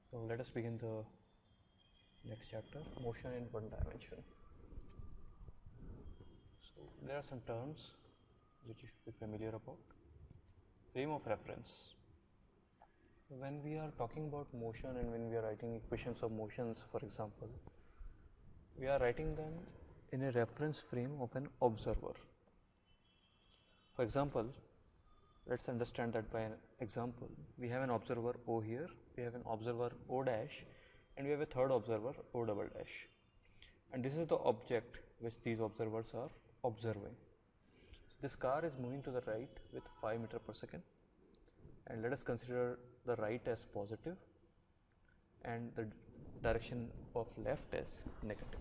So let us begin the next chapter, motion in one dimension. So there are some terms which you should be familiar about. Frame of reference. When we are talking about motion and when we are writing equations of motions, for example, we are writing them in a reference frame of an observer. For example, let's understand that by an example. We have an observer O here, we have an observer O dash, and we have a third observer O double dash. And this is the object which these observers are observing. So this car is moving to the right with 5 meter per second, and let us consider the right as positive and the direction of left as negative.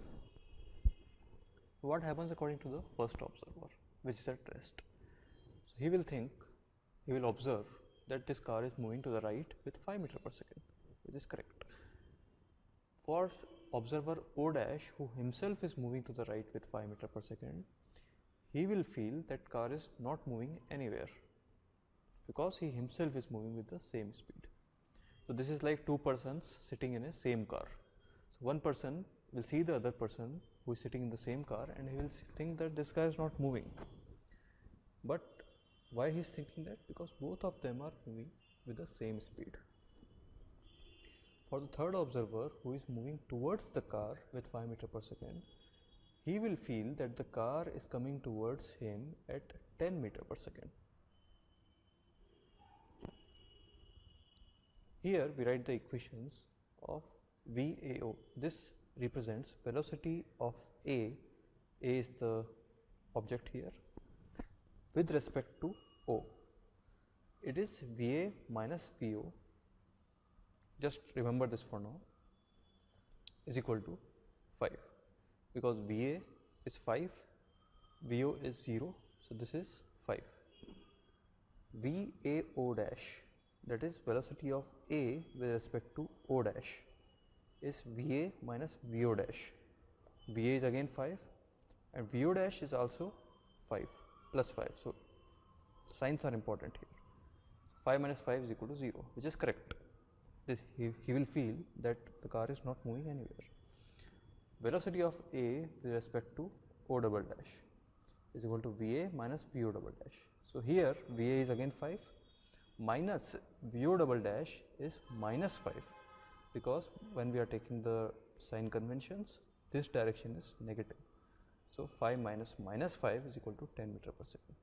What happens according to the first observer, which is at rest? So he will observe that this car is moving to the right with 5 meter per second, which is correct. For observer O dash, who himself is moving to the right with 5 meter per second, he will feel that car is not moving anywhere because he himself is moving with the same speed. So this is like two persons sitting in a same car. So one person will see the other person who is sitting in the same car and he will think that this guy is not moving. But why he is thinking that? Because both of them are moving with the same speed. For the third observer who is moving towards the car with 5 meter per second, he will feel that the car is coming towards him at 10 meter per second. Here we write the equations of VAO. This represents velocity of A. A is the object here with respect to O. It is VA minus VO. Just remember this for now, is equal to 5, because VA is 5, VO is 0, so this is 5. VAO dash, that is velocity of A with respect to O dash, is VA minus VO dash. VA is again 5 and VO dash is also 5 plus 5, so signs are important here. 5 minus 5 is equal to 0, which is correct. He will feel that the car is not moving anywhere. Velocity of A with respect to O double dash is equal to VA minus VO double dash. So here VA is again 5 minus VO double dash is minus 5, because when we are taking the sign conventions, this direction is negative. So 5 minus minus 5 is equal to 10 meter per second.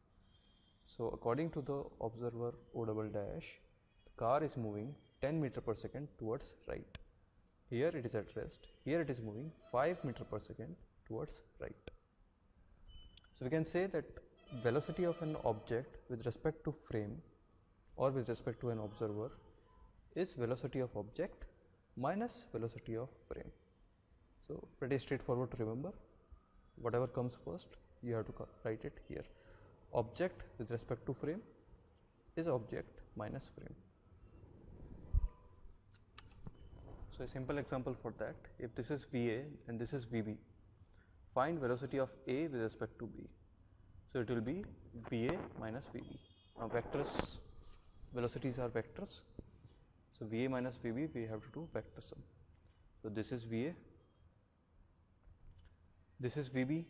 So according to the observer O double dash, the car is moving 10 meter per second towards right. Here it is at rest. Here it is moving 5 meter per second towards right. So we can say that velocity of an object with respect to frame or with respect to an observer is velocity of object minus velocity of frame. So pretty straightforward to remember. Whatever comes first, you have to write it here. Object with respect to frame is object minus frame. So a simple example for that, if this is VA and this is VB, find velocity of A with respect to B. So it will be VA minus VB. Now vectors, velocities are vectors. So VA minus VB, we have to do vector sum. So this is VA, this is VB.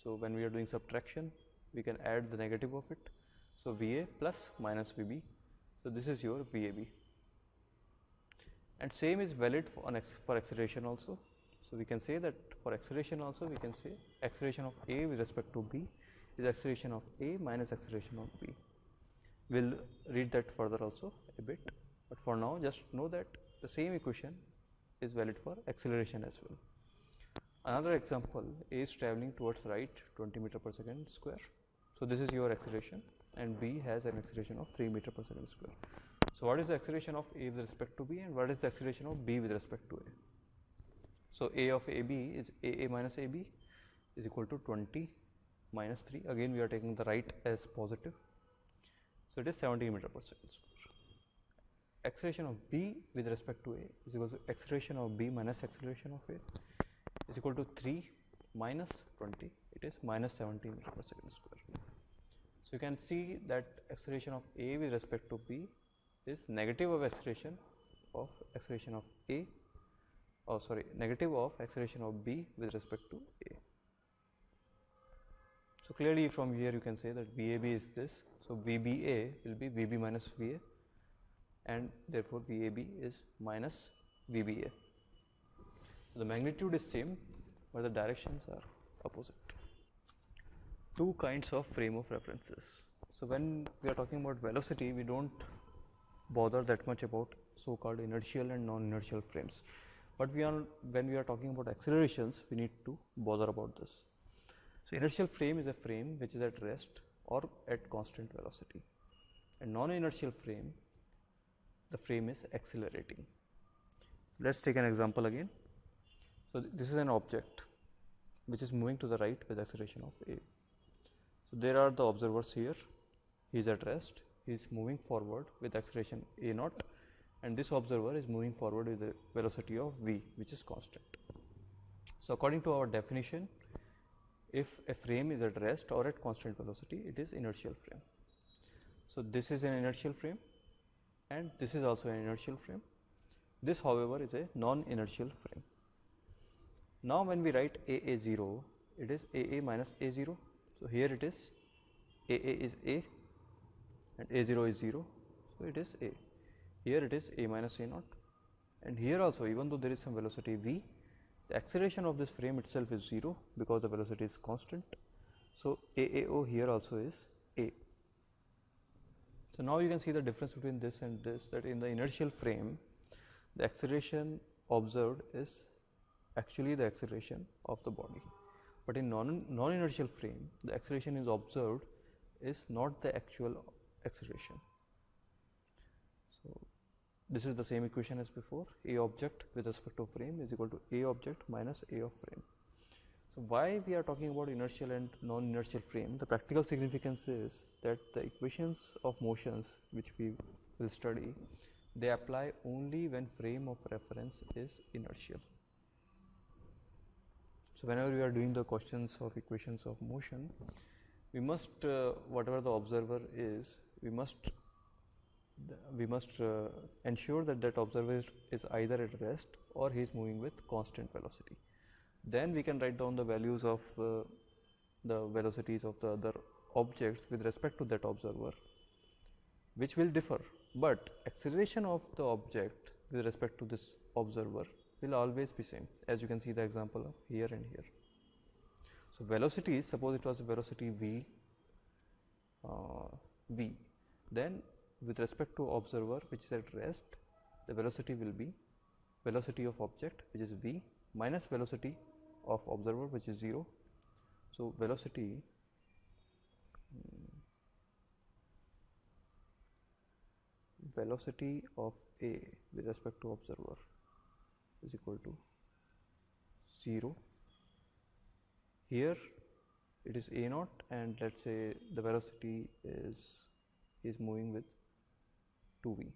So when we are doing subtraction, we can add the negative of it. So VA plus minus VB. So this is your VAB. And same is valid for acceleration also. So we can say that for acceleration also, we can say acceleration of A with respect to B is acceleration of A minus acceleration of B. We'll read that further also a bit, but for now just know that the same equation is valid for acceleration as well. Another example, A is traveling towards right 20 meter per second square. So this is your acceleration and B has an acceleration of 3 meter per second square. So what is the acceleration of A with respect to B and what is the acceleration of B with respect to A? So A of AB is AA minus AB is equal to 20 minus 3. Again we are taking the right as positive. So it is 17 meter per second square. Acceleration of B with respect to A is equal to acceleration of B minus acceleration of A is equal to 3 minus 20. It is minus 17 meter per second square. So you can see that acceleration of A with respect to B is negative of acceleration of acceleration of A, negative of acceleration of B with respect to A. So clearly from here you can say that VAB is this, so VBA will be VB minus VA, and therefore VAB is minus VBA. So the magnitude is same, but the directions are opposite. Two kinds of frame of references. So when we are talking about velocity, we don't bother that much about so-called inertial and non-inertial frames, but when we are talking about accelerations, we need to bother about this. So inertial frame is a frame which is at rest or at constant velocity, and non-inertial frame, the frame is accelerating. Let's take an example again. So this is an object which is moving to the right with acceleration of A. So there are the observers here. He is at rest, he is moving forward with acceleration A naught, and this observer is moving forward with the velocity of V, which is constant. So according to our definition, if a frame is at rest or at constant velocity, it is inertial frame. So this is an inertial frame, and this is also an inertial frame. This, however, is a non-inertial frame. Now when we write AA0, it is AA minus A0. So here it is AA is A and A0 is 0, so it is A. Here it is A minus A naught, and here also, even though there is some velocity V, the acceleration of this frame itself is 0 because the velocity is constant. So AAO here also is A. So now you can see the difference between this and this, that in the inertial frame, the acceleration observed is actually the acceleration of the body, but in non-inertial frame, the acceleration is observed is not the actual acceleration. So this is the same equation as before. A object with respect to frame is equal to A object minus A of frame. So why we are talking about inertial and non-inertial frame? The practical significance is that the equations of motions which we will study, they apply only when frame of reference is inertial. So whenever we are doing the questions of equations of motion, we must whatever the observer is, we must ensure that that observer is either at rest or he is moving with constant velocity. Then we can write down the values of the velocities of the other objects with respect to that observer, which will differ, but acceleration of the object with respect to this observer will always be same, as you can see the example of here and here. So velocity, suppose it was velocity v, then with respect to observer which is at rest, the velocity will be velocity of object which is v minus velocity of observer which is 0. So velocity of A with respect to observer is equal to 0. Here it is A naught, and let's say the velocity is moving with 2v.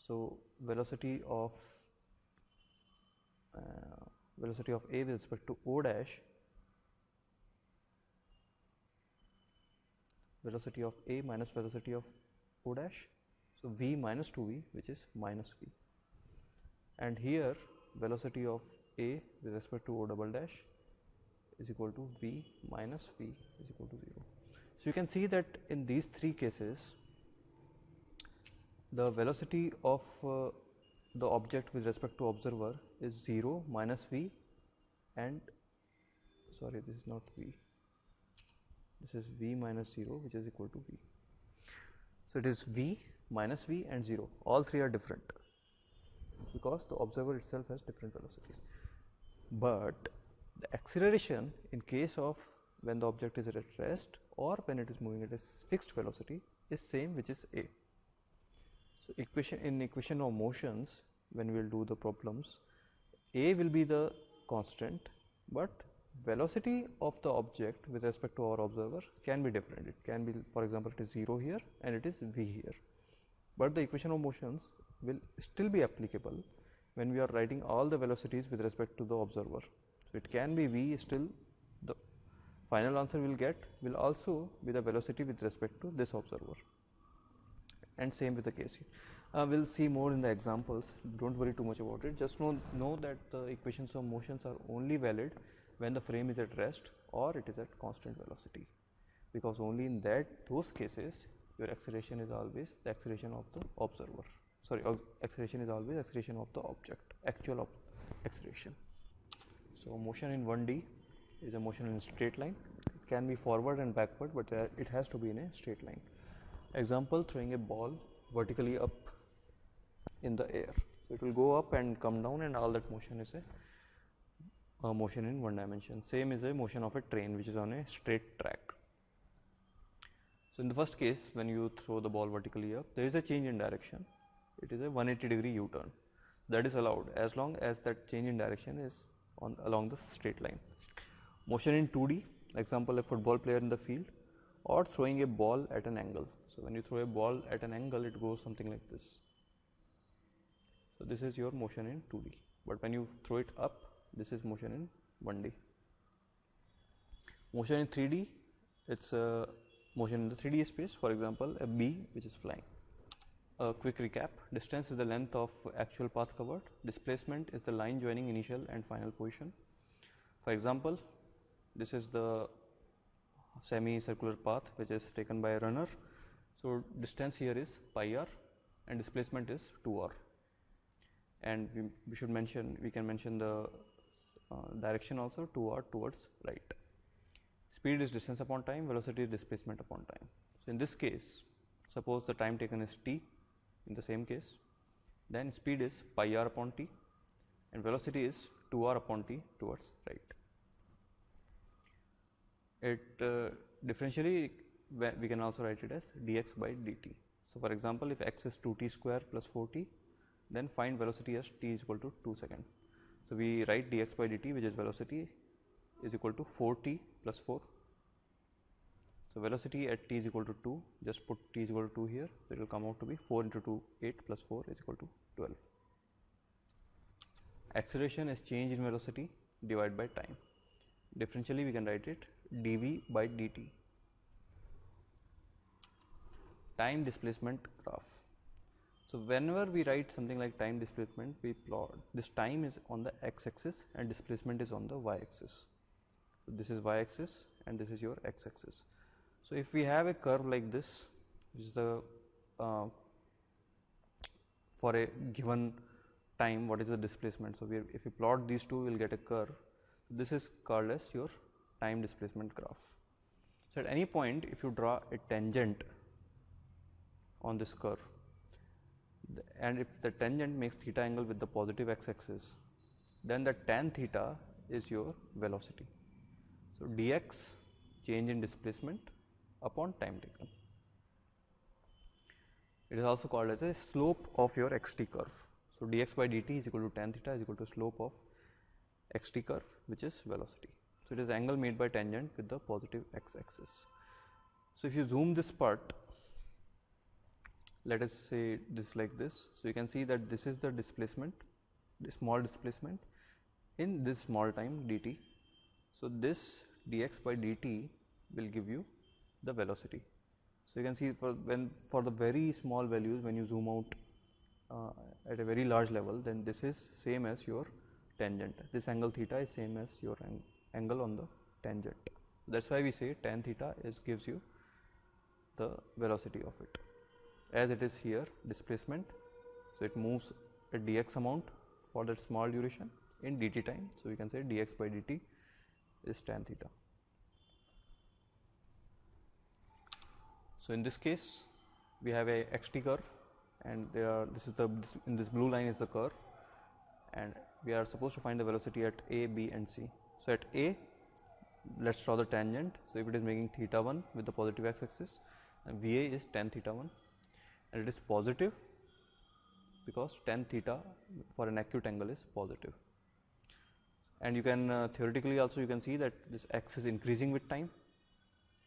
So velocity of A with respect to O dash, velocity of A minus velocity of O dash, so v minus 2v, which is minus v, and here velocity of A with respect to O double dash is equal to v minus v is equal to 0. So you can see that in these three cases, the velocity of the object with respect to observer is 0, minus v, and sorry, this is not v, this is v minus 0, which is equal to v. So it is v, minus v, and 0. All three are different because the observer itself has different velocities. But the acceleration in case of when the object is at rest or when it is moving at a fixed velocity is same, which is a. So in equation of motions, when we will do the problems, a will be the constant, but velocity of the object with respect to our observer can be different. It can be, for example, it is 0 here and it is v here, but the equation of motions will still be applicable when we are writing all the velocities with respect to the observer. So it can be v, still the final answer will also be the velocity with respect to this observer, and same with the case here. We'll see more in the examples. Don't worry too much about it. Just know that the equations of motions are only valid when the frame is at rest or it is at constant velocity, because only in those cases your acceleration is always the acceleration of the observer. Sorry, acceleration is always acceleration of the object, actual acceleration. So motion in 1D is a motion in a straight line. It can be forward and backward, but it has to be in a straight line. Example, throwing a ball vertically up in the air. So it will go up and come down, and all that motion is a motion in one dimension. Same is a motion of a train which is on a straight track. So in the first case, when you throw the ball vertically up, there is a change in direction. It is a 180-degree U-turn. That is allowed as long as that change in direction is along the straight line. Motion in 2D, example, a football player in the field, or throwing a ball at an angle. So when you throw a ball at an angle, it goes something like this. So this is your motion in 2D. But when you throw it up, this is motion in 1D. Motion in 3D, it's a motion in the 3D space. For example, a bee which is flying. A quick recap: distance is the length of actual path covered. Displacement is the line joining initial and final position. For example, this is the semi-circular path which is taken by a runner. So distance here is pi r and displacement is 2r. And we can mention the direction also, 2r towards right. Speed is distance upon time, velocity is displacement upon time. So in this case, suppose the time taken is t. In the same case, then speed is pi r upon t and velocity is 2r upon t towards right. It differentially we can also write it as dx by dt. So for example, if x is 2t square plus 4t, then find velocity as t is equal to 2 seconds. So we write dx by dt, which is velocity, is equal to 4t plus 4. So velocity at t is equal to 2, just put t is equal to 2 here, so it will come out to be 4 into 2, 8 plus 4 is equal to 12. Acceleration is change in velocity divided by time. Differentially we can write it dv by dt. Time displacement graph. So whenever we write something like time displacement, we plot this time is on the x-axis and displacement is on the y-axis. So this is y-axis and this is your x-axis. So if we have a curve like this, which is the for a given time, what is the displacement? So if we plot these two, we will get a curve. This is called as your time displacement graph. So at any point, if you draw a tangent on this curve, and if the tangent makes theta angle with the positive x-axis, then the tan theta is your velocity. So dx, change in displacement upon time taken. It is also called as a slope of your xt curve. So dx by dt is equal to tan theta is equal to slope of xt curve, which is velocity. So it is angle made by tangent with the positive x-axis. So if you zoom this part, let us say this like this. So you can see that this is the displacement, the small displacement in this small time dt. So this dx by dt will give you the velocity. So you can see for the very small values, when you zoom out at a very large level, then this is same as your tangent. This angle theta is same as your angle on the tangent. That's why we say tan theta gives you the velocity of it. As it is here, displacement, so it moves a dx amount for that small duration in dt time. So we can say dx by dt is tan theta. So in this case, we have a xt curve, and in this blue line is the curve, and we are supposed to find the velocity at a, b, and c. So at a, let's draw the tangent. So if it is making theta 1 with the positive x-axis, and va is tan theta 1, and it is positive because tan theta for an acute angle is positive. And you can theoretically also you can see that this x is increasing with time,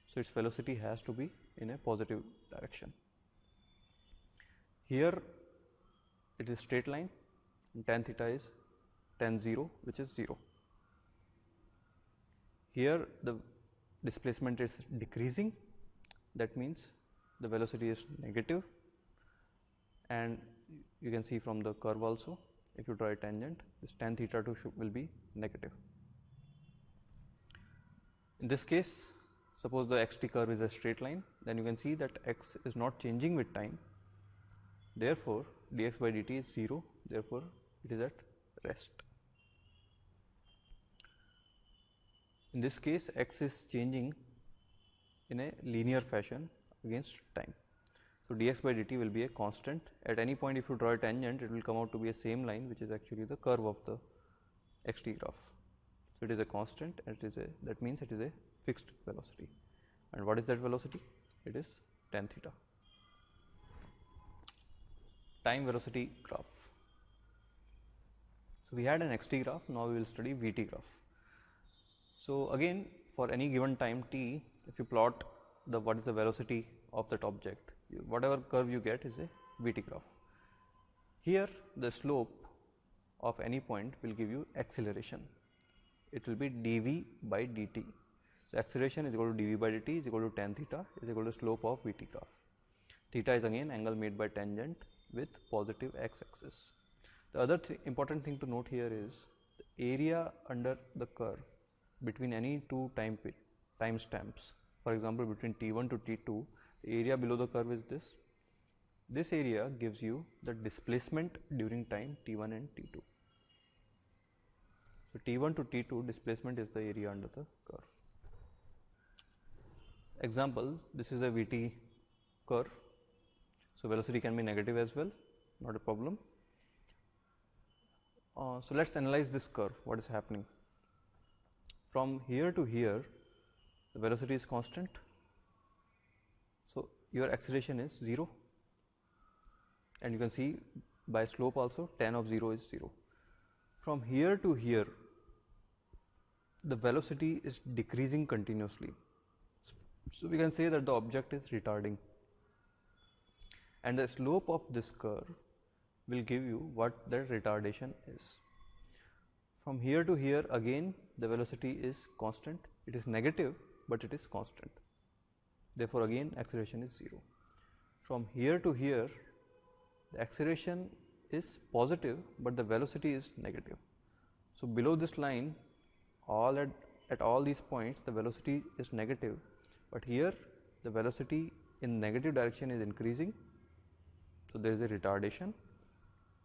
so its velocity has to be in a positive direction. Here it is straight line, and tan theta is tan 0, which is 0. Here the displacement is decreasing, that means the velocity is negative, and you can see from the curve also, if you draw a tangent, this tan theta 2 will be negative. In this case, suppose the xt curve is a straight line, then you can see that x is not changing with time, therefore dx by dt is 0, therefore it is at rest. In this case, x is changing in a linear fashion against time. So dx by dt will be a constant. At any point if you draw a tangent, it will come out to be a same line, which is actually the curve of the xt graph. So it is a constant, and that means it is a fixed velocity. And what is that velocity? It is tan theta. Time velocity graph. So we had an xt graph, now we will study vt graph. So again, for any given time t, if you plot what is the velocity of that object, whatever curve you get is a vt graph. Here the slope of any point will give you acceleration. It will be dv by dt. So acceleration is equal to dv by dt is equal to tan theta is equal to slope of vt graph. Theta is again angle made by tangent with positive x-axis. The other important thing to note here is the area under the curve between any two time stamps. For example, between t1 to t2, the area below the curve is this. This area gives you the displacement during time t1 and t2. So t1 to t2 displacement is the area under the curve. Example, this is a vt curve. So velocity can be negative as well, not a problem. So let's analyze this curve. What is happening? From here to here, the velocity is constant. So your acceleration is 0, and you can see by slope also tan of 0 is 0. From here to here, the velocity is decreasing continuously. So we can say that the object is retarding, and the slope of this curve will give you what the retardation is. From here to here, again the velocity is constant. It is negative, but it is constant. Therefore again acceleration is 0. From here to here, the acceleration is positive, but the velocity is negative. So below this line, at all these points the velocity is negative, but here the velocity in negative direction is increasing, so there is a retardation.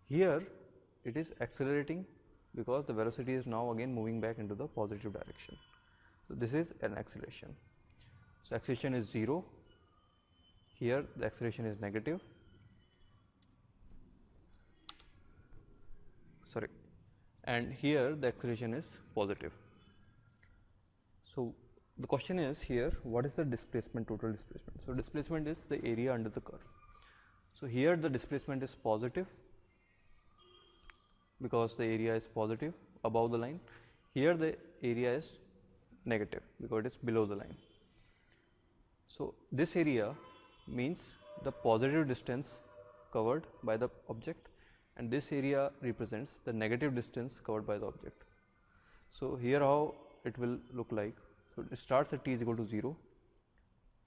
Here it is accelerating because the velocity is now again moving back into the positive direction. So this is an acceleration. So acceleration is 0, here the acceleration is negative, and here the acceleration is positive. So the question is here, what is the displacement, total displacement? So displacement is the area under the curve. So here the displacement is positive because the area is positive above the line. Here the area is negative because it is below the line. So this area means the positive distance covered by the object, and this area represents the negative distance covered by the object. So here how it will look like. So it starts at t is equal to 0,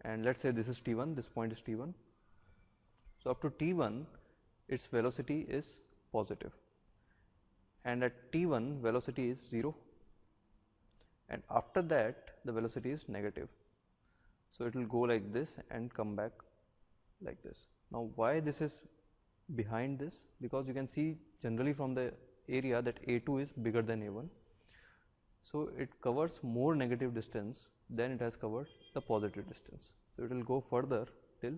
and let's say this is t1, this point is t1. So up to t1 its velocity is positive, and at t1 velocity is 0, and after that the velocity is negative. So it will go like this and come back like this. Now why this is behind this? Because you can see generally from the area that A2 is bigger than A1. So it covers more negative distance than it has covered the positive distance. So it will go further till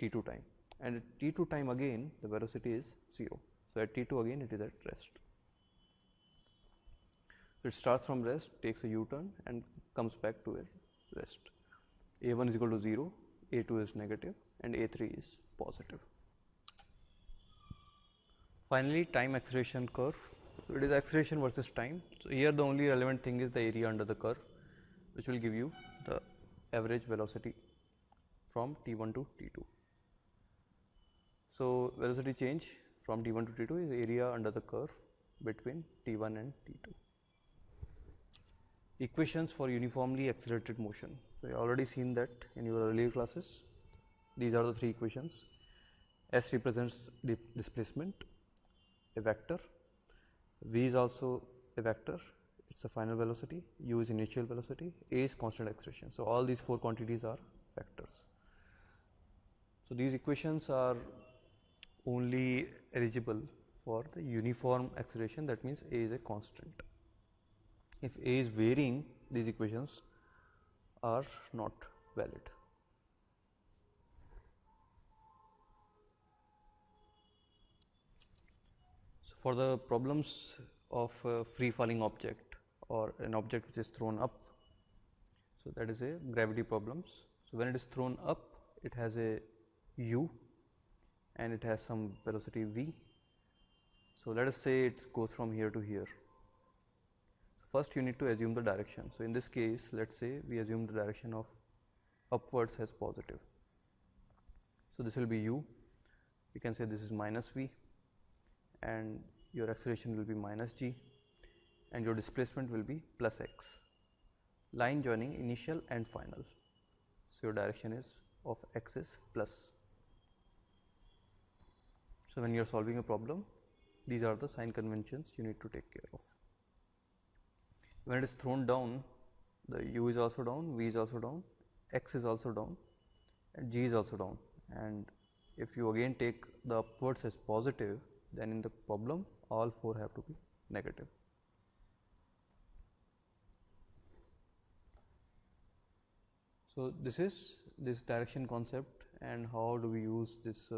t2 time, and at t2 time again the velocity is 0. So at t2 again it is at rest. So it starts from rest, takes a U-turn and comes back to a rest. A1 is equal to 0, A2 is negative, and A3 is positive. Finally, time acceleration curve. So it is acceleration versus time. So here the only relevant thing is the area under the curve, which will give you the average velocity from t1 to t2. So velocity change from t1 to t2 is area under the curve between t1 and t2. Equations for uniformly accelerated motion. So you have already seen that in your earlier classes. These are the three equations. S represents displacement, a vector. V is also a vector, it's the final velocity. U is initial velocity. A is constant acceleration. So all these four quantities are vectors. So these equations are only eligible for the uniform acceleration, that means A is a constant. If A is varying, these equations are not valid. So for the problems of a free falling object or an object which is thrown up, so that is a gravity problems. So when it is thrown up, it has a u and it has some velocity v. So let us say it goes from here to here. First you need to assume the direction. So in this case, let us say we assume the direction of upwards as positive. So this will be u, we can say this is minus v, and your acceleration will be minus g, and your displacement will be plus x. Line joining initial and final. So your direction is of x is plus. So when you are solving a problem, these are the sign conventions you need to take care of. When it is thrown down, the u is also down, v is also down, x is also down, and g is also down. And if you again take the upwards as positive, then in the problem all four have to be negative. So this is this direction concept, and how do we use this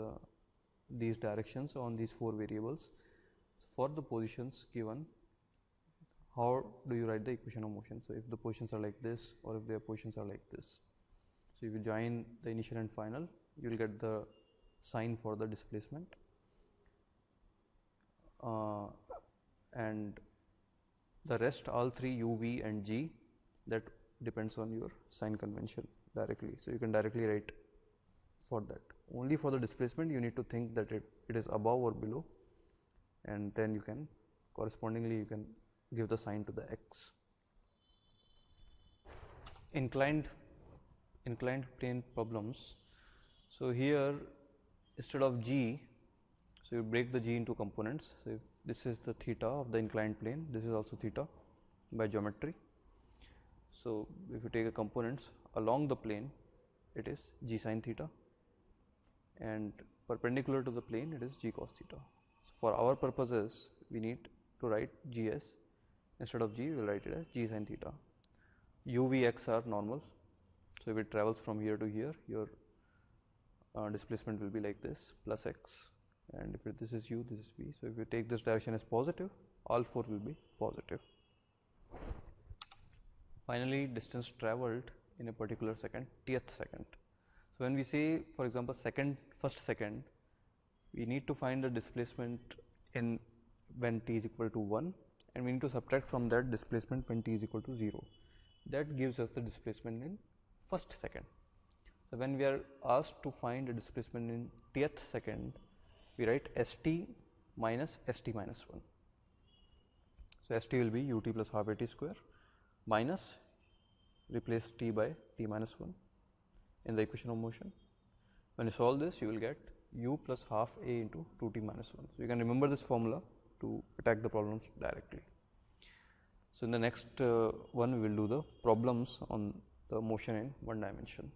these directions on these four variables. For the positions given, how do you write the equation of motion? So if the positions are like this, or if their positions are like this. So if you join the initial and final, you will get the sign for the displacement, and the rest all three u, v and g, that depends on your sign convention directly. So you can directly write for that. Only for the displacement you need to think that it is above or below, and then you can correspondingly you can give the sign to the x. Inclined plane problems. So here instead of g, so you break the g into components. So if this is the theta of the inclined plane, this is also theta by geometry. So if you take the components along the plane, it is g sin theta, and perpendicular to the plane it is g cos theta. So for our purposes we need to write g as, instead of g we will write it as g sin theta. U, v, x are normal. So if it travels from here to here, your displacement will be like this, plus x, and if this is u, this is v. So if you take this direction as positive, all four will be positive. Finally, distance traveled in a particular second, tth second. So when we say, for example, first second, we need to find the displacement in when t is equal to 1, and we need to subtract from that displacement when t is equal to 0. That gives us the displacement in first second. So when we are asked to find a displacement in tth second, we write st minus st minus 1. So st will be ut plus half at square minus, replace t by t minus 1 in the equation of motion. When you solve this, you will get u plus half a into 2t minus 1. So you can remember this formula to attack the problems directly. So in the next one, we will do the problems on the motion in one dimension.